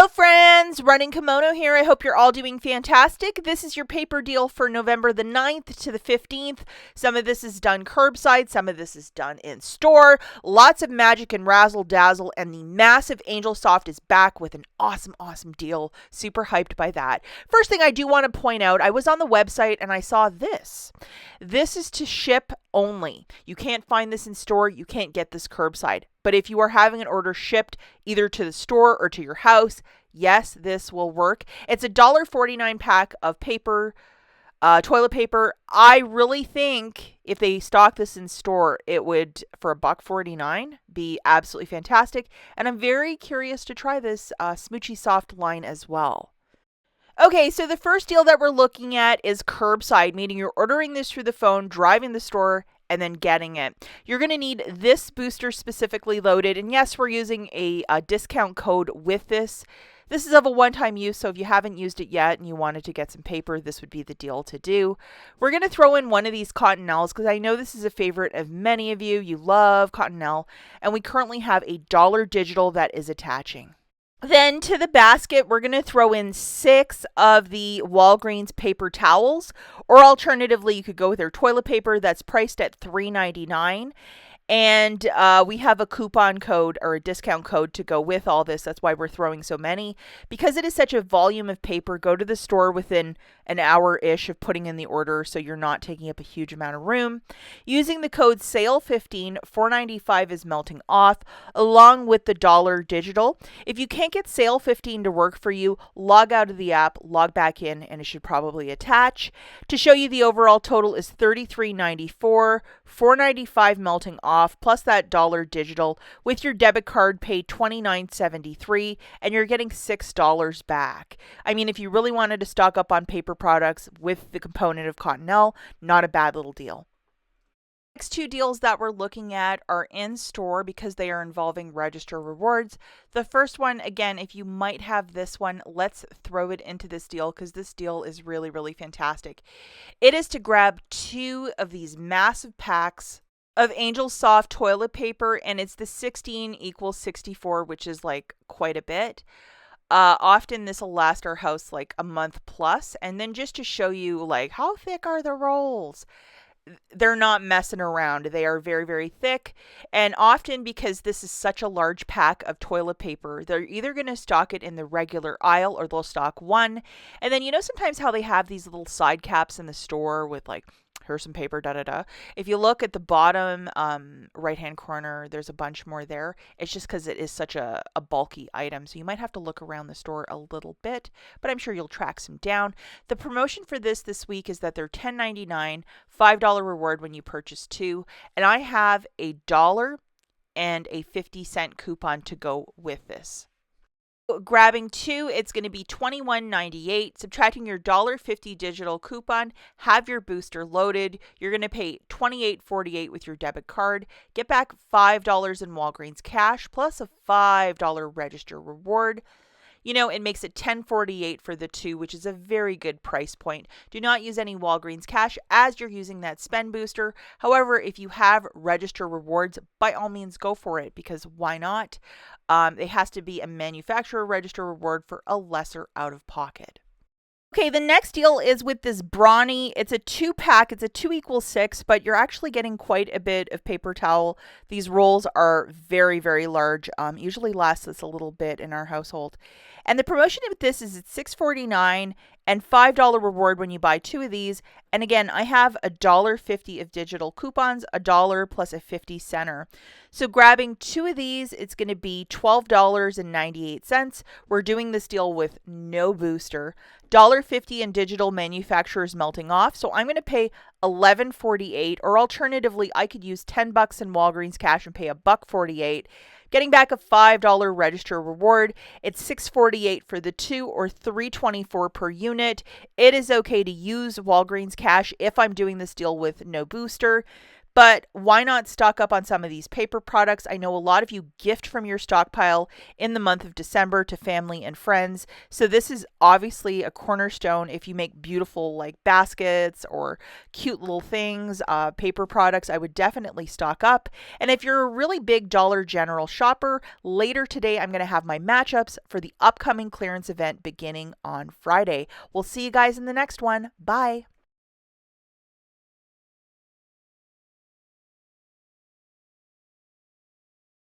Hello friends, Running Kimono here. I hope you're all doing fantastic. This is your paper deal for November the 9th to the 15th. Some of this is done curbside, some of this is done in store. Lots of magic and razzle dazzle, and the massive Angel Soft is back with an awesome deal. Super hyped by that. First thing I do want to point out, I was on the website and I saw this. This is to ship only. You can't find this in store, you can't get this curbside. But if you are having an order shipped either to the store or to your house, yes, this will work. It's a $1.49 pack of paper, toilet paper. I really think if they stock this in store, it would, for $1.49, be absolutely fantastic. And I'm very curious to try this Smoochy Soft line as well. Okay, so the first deal that we're looking at is curbside, meaning you're ordering this through the phone, driving the store, and then getting it. You're going to need this booster specifically loaded. And yes, we're using a discount code with this. This is of a one-time use, so if you haven't used it yet and you wanted to get some paper, this would be the deal to do. We're going to throw in one of these cottonelles because I know this is a favorite of many of you. You love cottonelle. And we currently have a $1 digital that is attaching. Then to the basket, we're going to throw in 6 of the Walgreens paper towels, or alternatively, you could go with their toilet paper that's priced at $3.99. And we have a coupon code or a discount code to go with all this. That's why we're throwing so many. Because it is such a volume of paper, go to the store within an hour-ish of putting in the order so you're not taking up a huge amount of room. Using the code SALE15, $4.95 is melting off, along with the $1 digital. If you can't get SALE15 to work for you, log out of the app, log back in, and it should probably attach. To show you the overall total is $33.94, $4.95 melting off, plus that $1 digital. With your debit card, pay $29.73, and you're getting $6 back. I mean, if you really wanted to stock up on paper products with the component of cottonelle, not a bad little deal. Next 2 deals that we're looking at are in store because they are involving register rewards. The first one, again, if you might have this one, let's throw it into this deal because this deal is really fantastic. It is to grab 2 of these massive packs of Angel Soft toilet paper, and it's the 16 equals 64, which is like quite a bit. Often this will last our house like a month plus. And then just to show you like how thick are the rolls, they're not messing around. They are very thick. And often because this is such a large pack of toilet paper, they're either going to stock it in the regular aisle or they'll stock one. And then, you know, sometimes how they have these little side caps in the store with like, here's some paper, If you look at the bottom right-hand corner, there's a bunch more there. It's just because it is such a bulky item. So you might have to look around the store a little bit, but I'm sure you'll track some down. The promotion for this week is that they're $10.99, $5 reward when you purchase 2. And I have a $1 and a 50-cent coupon to go with this. Grabbing 2, it's going to be $21.98. Subtracting your $1.50 digital coupon, have your booster loaded. You're going to pay $28.48 with your debit card. Get back $5 in Walgreens cash plus a $5 register reward. You know, it makes it $10.48 for the 2, which is a very good price point. Do not use any Walgreens cash as you're using that spend booster. However, if you have register rewards, by all means go for it because why not? It has to be a manufacturer register reward for a lesser out of pocket. Okay, the next deal is with this Brawny. It's a 2-pack. It's a 2 equals 6, but you're actually getting quite a bit of paper towel. These rolls are very large. Usually lasts us a little bit in our household. And the promotion with this is it's $6.49 and $5 reward when you buy 2 of these. And again, I have a $1.50 of digital coupons, $1 plus a 50 center. So grabbing 2 of these, it's going to be $12.98. We're doing this deal with no booster. $1.50 in digital manufacturers melting off. So I'm going to pay $11.48, or alternatively, I could use $10 in Walgreens cash and pay $1.48. Getting back a $5 register reward. It's $6.48 for the 2 or $3.24 per unit. It is okay to use Walgreens cash if I'm doing this deal with no booster. but why not stock up on some of these paper products? I know a lot of you gift from your stockpile in the month of December to family and friends. So this is obviously a cornerstone if you make beautiful like baskets or cute little things, paper products. I would definitely stock up. And if you're a really big Dollar General shopper, later today I'm going to have my matchups for the upcoming clearance event beginning on Friday. We'll see you guys in the next one. Bye.